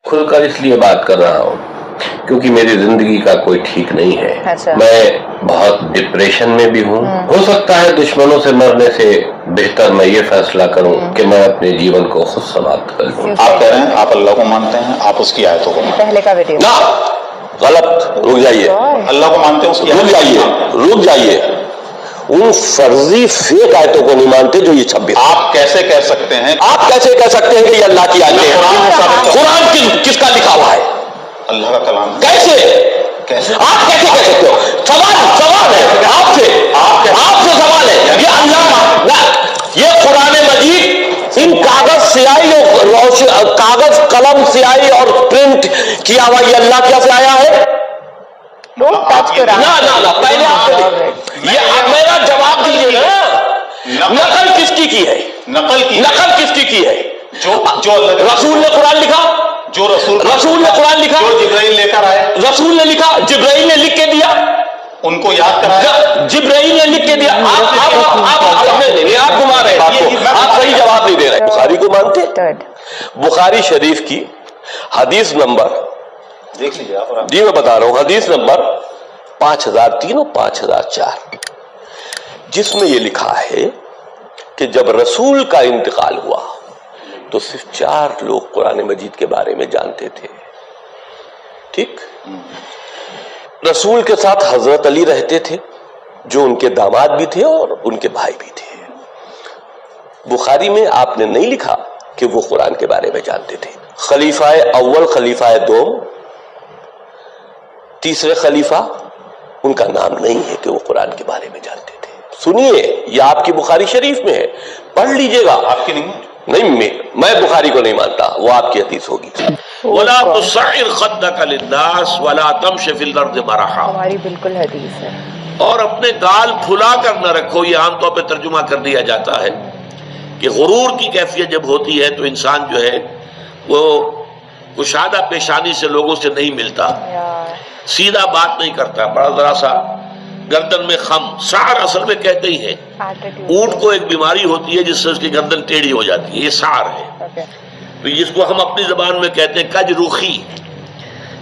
کھل کر اس لیے بات کر رہا ہوں کیونکہ میری زندگی کا کوئی ٹھیک نہیں ہے. میں بہت ڈپریشن میں بھی ہوں. ہو سکتا ہے دشمنوں سے مرنے سے بہتر میں یہ فیصلہ کروں کہ میں اپنے جیون کو خود سماپت کر لوں. آپ کہہ رہے ہیں آپ اللہ کو مانتے ہیں، آپ اس کی آیتوں کو مانتے ہیں. پہلے کا ویڈیو نہ، غلط. رک جائیے، اللہ کو مانتے ہیں، اس کی رک جائیے. ان فرضی فیک آیتوں کو نہیں مانتے جو یہ 26. آپ کیسے کہہ سکتے ہیں؟ آپ کیسے کہہ سکتے ہیں کہ یہ اللہ کی آیتیں ہیں؟ قرآن کس کا لکھا ہوا ہے؟ اللہ کا کلام. کیسے آپ کیسے کہہ سکتے ہو؟ سوال ہے آپ سے سوال ہے. یہ اللہ، یہ قرآن مجید ان کاغذ سیاہی اور کاغذ قلم سیاہی اور پرنٹ کیا ہوا یہ اللہ کیا سے آیا ہے؟ نہ پہلے آپ میرا جواب دیجیے نا. نقل کس کی ہے؟ نقل کس کی ہے؟ جو رسول نے قرآن لکھا، جو رسول نے قرآن لکھا، جو جبرائیل لے کر آئے، رسول نے لکھا، جبرائیل نے لکھ کے دیا، ان کو یاد کرایا، جبرائیل نے لکھ کے دیا. آپ گھما رہے ہیں، آپ صحیح جواب نہیں دے رہے. بخاری کو مانتے؟ بخاری شریف کی حدیث نمبر دیکھ لیجیے آپ. جی میں بتا رہا ہوں، حدیث نمبر 5003 اور 5004، جس میں یہ لکھا ہے کہ جب رسول کا انتقال ہوا تو صرف 4 لوگ قرآن مجید کے بارے میں جانتے تھے. ٹھیک، رسول کے ساتھ حضرت علی رہتے تھے جو ان کے داماد بھی تھے اور ان کے بھائی بھی تھے. بخاری میں آپ نے نہیں لکھا کہ وہ قرآن کے بارے میں جانتے تھے. خلیفہ اول، خلیفہ دوم، تیسرے خلیفہ، ان کا نام نہیں ہے کہ وہ قرآن کے بارے میں جانتے تھے. سنیے، یہ آپ کی بخاری شریف میں ہے، پڑھ لیجئے گا. آپ کی نہیں، میں بخاری کو نہیں مانتا، وہ آپ کی حدیث ہوگی. وَلَا تُصَعِّرْ خَدَّكَ لِلنَّاسِ وَلَا تَمْشِ فِي الْأَرْضِ مَرَحًا، ہماری بالکل حدیث ہے. اور اپنے گال پھلا کر نہ رکھو. یہ عام طور پہ ترجمہ کر دیا جاتا ہے کہ غرور کی کیفیت جب ہوتی ہے تو انسان جو ہے وہ کشادہ پیشانی سے لوگوں سے نہیں ملتا، سیدھا بات نہیں کرتا، بڑا ذرا سا گردن میں خم. سعر اصل میں کہتے ہی ہیں، اونٹ کو ایک بیماری ہوتی ہے جس سے اس کی گردن ٹیڑھی ہو جاتی ہے، یہ سعر ہے. تو جس کو ہم اپنی زبان میں کہتے ہیں کج روخی.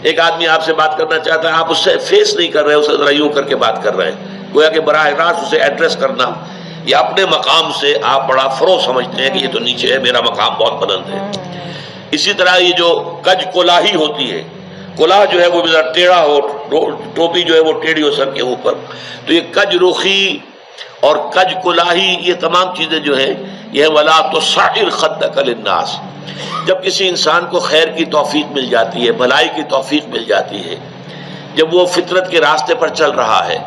ایک آدمی آپ سے بات کرنا چاہتا ہے، آپ اس سے فیس نہیں کر رہے، اسے ذرا یوں کر کے بات کر رہے ہیں، گویا کہ براہ راست اسے ایڈریس کرنا یا اپنے مقام سے آپ بڑا فروغ سمجھتے ہیں کہ یہ تو نیچے ہے، میرا مقام بہت بلند ہے. اسی طرح یہ جو کج کولاہی ہوتی ہے، کلاہ جو ہے وہ ذرا ٹیڑھا ہو، ٹوپی جو ہے وہ ٹیڑھی ہو سر کے اوپر، تو یہ کج رخی اور کج کلاہی، یہ تمام چیزیں جو ہیں یہ وَلَا تُصَعِّرْ خَدَّكَ لِلنَّاسِ. جب کسی انسان کو خیر کی توفیق مل جاتی ہے، بھلائی کی توفیق مل جاتی ہے، جب وہ فطرت کے راستے پر چل رہا ہے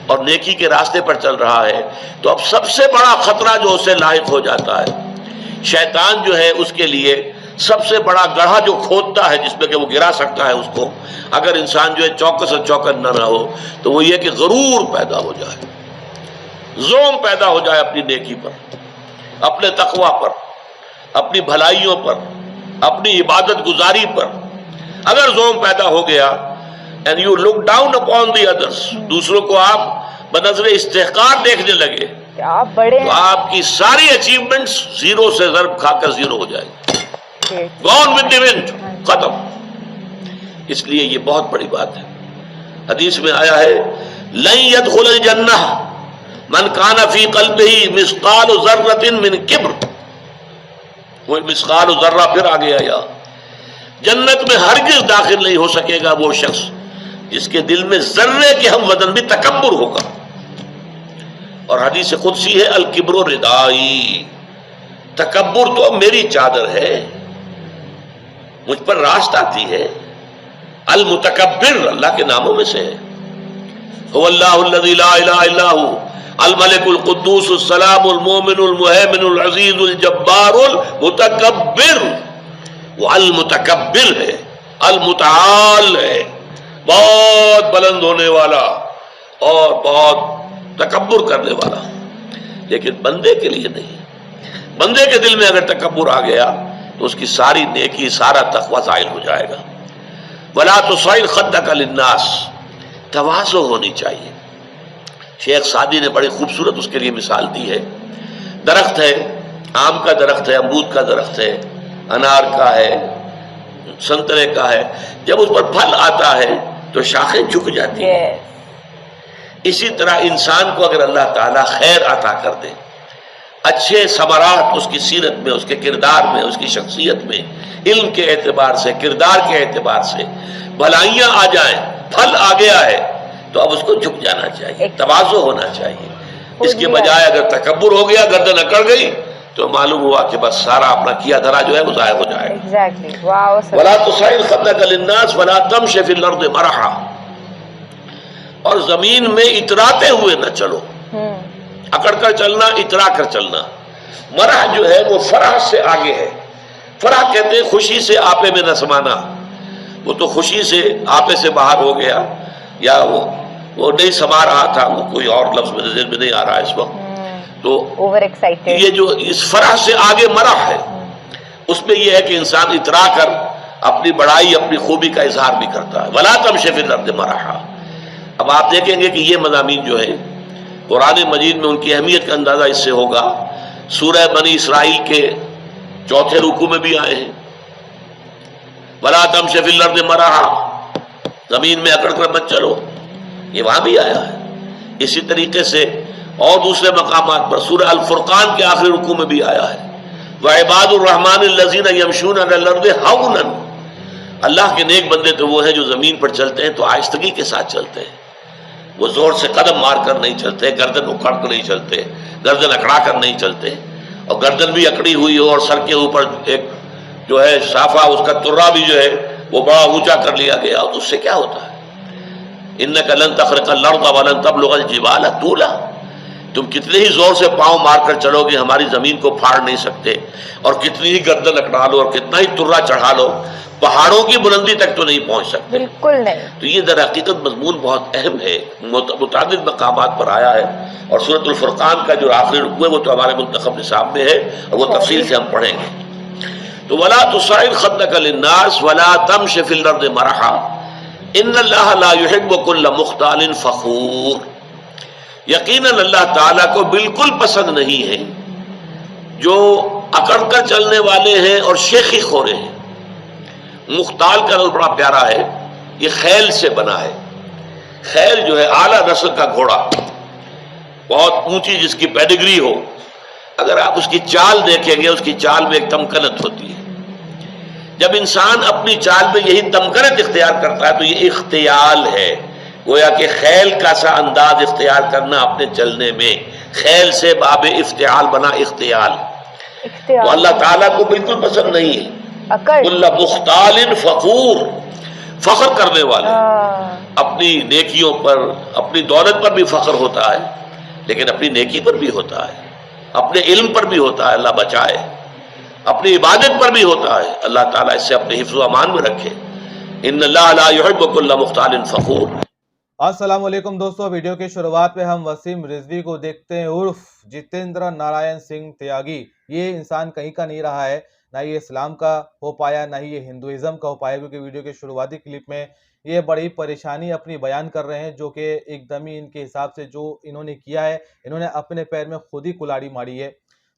اور نیکی کے راستے پر چل رہا ہے، تو اب سب سے بڑا خطرہ جو اسے لاحق ہو جاتا ہے، شیطان جو ہے اس کے لیے سب سے بڑا گڑھا جو کھودتا ہے جس میں کہ وہ گرا سکتا ہے اس کو، اگر انسان جو ہے چوکس اور چوکن نہ ہو، تو وہ یہ کہ غرور پیدا ہو جائے، زوم پیدا ہو جائے اپنی نیکی پر، اپنے تقوی پر، اپنی بھلائیوں پر، اپنی عبادت گزاری پر. اگر زوم پیدا ہو گیا and you look down upon the others، دوسروں کو آپ بنظر استحقار دیکھنے لگے، تو آپ کی ساری اچیومنٹس زیرو سے ضرب کھا کر زیرو ہو جائے گی. gone with the wind، ختم. اس لیے یہ بہت بڑی بات ہے. حدیث میں آیا ہے لن يدخل الجنہ من کان فی قلبہ مثقال ذرۃ من کبر. وہ مثقال ذرہ پھر آ گیا، یا جنت میں ہرگز داخل نہیں ہو سکے گا وہ شخص جس کے دل میں ذرے کے ہم وزن بھی تکبر ہوگا. اور حدیث قدسی ہے الکبر ردائی، تکبر تو میری چادر ہے، مجھ پر راست آتی ہے. المتکبر اللہ کے ناموں میں سے ہے. هو اللہ الذی لا الہ الا هو الملک القدوس السلام المومن المہیمن العزیز الجبار المتکبر. وہ المتکبر ہے، المتعال ہے، بہت بلند ہونے والا اور بہت تکبر کرنے والا. لیکن بندے کے لیے نہیں. بندے کے دل میں اگر تکبر آ گیا تو اس کی ساری نیکی، سارا تقوی زائل ہو جائے گا. وَلَا تُصَعِّرْ خَدَّكَ لِلنَّاسِ، تواضع ہونی چاہیے. شیخ سعدی نے بڑی خوبصورت اس کے لیے مثال دی ہے. درخت ہے، آم کا درخت ہے، امرود کا درخت ہے، انار کا ہے، संतरे का है, जब उस पर फल आता है तो शाखें झुक जाती हैं। Yes. इसी तरह इंसान को अगर अल्लाह ताला खैर अता कर दे, अच्छे समरात उसकी सीरत में, उसके किरदार में, उसकी शख्सियत में, इल्म के एतबार से, किरदार के एतबार से भलाइयाँ आ जाएं, फल आ गया है, तो अब उसको झुक जाना चाहिए, तवाज़ु होना चाहिए। इसके बजाय अगर तकब्बुर हो गया, गर्दन अकड़ गई, तो मालूम हुआ कि बस सारा अपना किया धरा जो है वो ज़ाया हो जाएगा। Exactly. Wow. sir. वला तुसइर खद्दक लिन्नास वला तमशि फिल अर्दि मरहा, और जमीन में इतराते हुए न चलो, अकड़ कर चलना, इतरा कर चलना। मरह जो है वो फरह से आगे है। फरह कहते हैं खुशी से आपे में न समाना, वो तो खुशी से आपे से बाहर हो गया, या वो नहीं समा रहा था, वो कोई और लफ्ज मेरे दिल में नहीं आ रहा है इस वक्त। तो Over excited. ये जो इस फरह से आगे मरह है, उसमें ये है कि इंसान इतरा कर अपनी बड़ाई, अपनी खूबी का इजहार भी करता है। वला तमशि फिल अर्दि मरहा। अब आप देखेंगे कि ये मज़ामीन जो है कुरान मजीद में, उनकी अहमियत का अंदाज़ा इससे होगा, सूरह बनी इसराइल के 4थे रुकू में भी आए हैं, वला तमशि फिल अर्दि मरहा, ज़मीन में अकड़ कर मत चलो, ये वहाँ भी आया है। इसी तरीके से और दूसरे मकामात पर सूरह अल फुरकान के आखिरी रुकू में भी आया है, व इबादुर रहमान लज़ीना यमशून अलल अर्दि हौनन। अल्लाह के नेक बंदे तो वो हैं जो ज़मीन पर चलते हैं तो आहिस्तगी के साथ चलते हैं, वो जोर से कदम मार कर नहीं चलते, गर्दन उखाड़ कर नहीं चलते, गर्दन अकड़ा कर नहीं चलते, और गर्दन भी अकड़ी हुई हो और सर के ऊपर एक जो है साफा, उसका तुर्रा भी जो है वो बड़ा ऊंचा कर लिया गया, तो उससे क्या होता है? इन्नका लन तखरिक़ल अर्ज़ वलन तबलुग़ल जिबाल तूला। तुम कितने ही जोर से पांव मारकर चलोगे, हमारी जमीन को फाड़ नहीं सकते, और कितनी ही गर्दन अकड़ा लो और कितना ही तुर्रा चढ़ा लो, पहाड़ों की बुलंदी तक तो नहीं पहुंच सकते। बिल्कुल नहीं। तो ये दर हकीकत मजमून बहुत अहम है, मुतादिद मकामात पर आया है, और सूरत अल फुरकान का जो आखिरी रुकू है वो तो हमारे मुंतखब निसाब में है, और वो तफसील से हम पढ़ेंगे। तो वला तुसइर खद्दक लिन्नास वला तमशि फिल अर्दि मरहा इन्नल्लाह ला युहिब्बु कुल्ल मुख्तालिन फखूर। यकीनन अल्लाह ताला को बिल्कुल पसंद नहीं है जो अकड़ कर चलने वाले हैं और शेखी खोरे हैं। मुख्ताल का लफ्ज़ बड़ा प्यारा है, ये खैल से बना है। खैल जो है आला नस्ल का घोड़ा, बहुत ऊंची जिसकी पेडिग्री हो, अगर आप उसकी चाल देखेंगे, उसकी चाल में एक तमकनत होती है। जब इंसान अपनी चाल में यही तमकनत इख्तियार करता है तो ये इख्तियाल है, गोया कि खैल का सा अंदाज इख्तियार करना अपने चलने में, खैल से बाबे इफ्तियाल बना इख्तियाल। तो अल्लाह ताला को बिल्कुल पसंद नहीं है कुल्ल मुख्तालिन फखूर, फख्र करने वाले। अपनी नेकियों पर, अपनी दौलत पर भी फख्र होता है, लेकिन अपनी नेकी पर भी होता है, अपने इल्म पर भी होता है, अल्लाह बचाए, अपनी इबादत पर भी होता है, अल्लाह ताला इससे अपने हिफ्ज़ व अमान में रखे। इन्नल्लाह ला युहिब्बु कुल्ल मुख्तालिन फखूर। अस्सलाम वालेकुम दोस्तों, वीडियो की शुरुआत पे हम वसीम रिजवी को देखते हैं उर्फ जितेंद्र नारायण सिंह त्यागी। ये इंसान कहीं का नहीं रहा है, ना ये इस्लाम का हो पाया, ना ही ये हिंदुइज्म का हो पाया, क्योंकि वीडियो के शुरुआती क्लिप में ये बड़ी परेशानी अपनी बयान कर रहे हैं, जो कि एकदम ही इनके हिसाब से जो इन्होंने किया है, इन्होंने अपने पैर में खुद ही कुल्हाड़ी मारी है।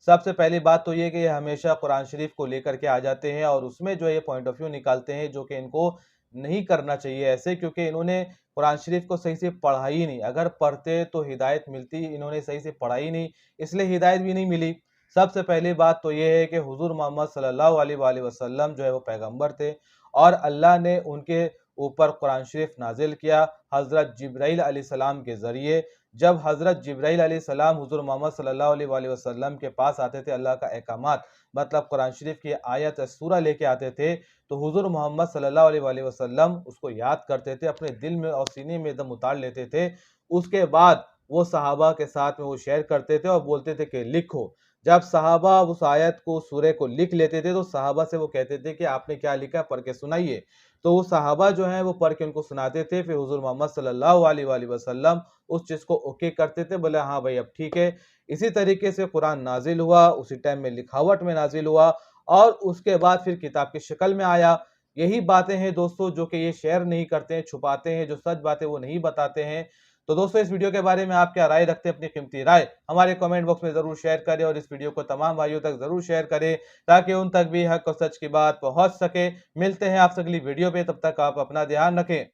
सबसे पहली बात तो ये कि ये हमेशा कुरान शरीफ को लेकर के आ जाते हैं और उसमें जो ये पॉइंट ऑफ व्यू निकालते हैं जो कि इनको नहीं करना चाहिए ऐसे, क्योंकि इन्होंने कुरान शरीफ को सही से पढ़ा ही नहीं। अगर पढ़ते तो हिदायत मिलती, इन्होंने सही से पढ़ा ही नहीं, इसलिए हिदायत भी नहीं मिली। सबसे पहली बात तो ये है कि हुजूर मोहम्मद सल्लल्लाहु अलैहि वसल्लम जो है वो पैगंबर थे और अल्लाह ने उनके ऊपर कुरान शरीफ नाजिल किया हज़रत जिब्राइल अलैहिस्सलाम के ज़रिए। जब हज़रत जिब्राइल अलैहिस्सलाम हुजूर मोहम्मद सल्लल्लाहु अलैहि वसल्लम के पास आते थे, अल्लाह का अहकामात मतलब कुरान शरीफ की आयत सूरा लेके आते थे, तो हुजूर मोहम्मद सल्लल्लाहु अलैहि वसल्लम उसको याद करते थे, अपने दिल में और सीने में एकदम उतार लेते थे। उसके बाद वो सहाबा के साथ में वो शेयर करते थे और बोलते थे कि लिखो। जब सहाबा उस आयत को, सूरे को लिख लेते थे, तो सहाबा से वो कहते थे कि आपने क्या लिखा, पढ़ के सुनाइए। तो वो सहाबा जो हैं वो पढ़ के उनको सुनाते थे। फिर हुजूर मोहम्मद सल्लल्लाहु अलैहि वसल्लम उस चीज़ को ओके करते थे, बोले हाँ भाई अब ठीक है। इसी तरीके से कुरान नाजिल हुआ, उसी टाइम में लिखावट में नाजिल हुआ और उसके बाद फिर किताब की शक्ल में आया। यही बातें हैं दोस्तों जो कि ये शेयर नहीं करते हैं, छुपाते हैं, जो सच बातें वो नहीं बताते हैं। तो दोस्तों इस वीडियो के बारे में आप क्या राय रखते हैं, अपनी कीमती राय हमारे कमेंट बॉक्स में जरूर शेयर करें और इस वीडियो को तमाम भाइयों तक जरूर शेयर करें ताकि उन तक भी हक और सच की बात पहुंच सके। मिलते हैं आपसे अगली वीडियो पे, तब तक आप अपना ध्यान रखें।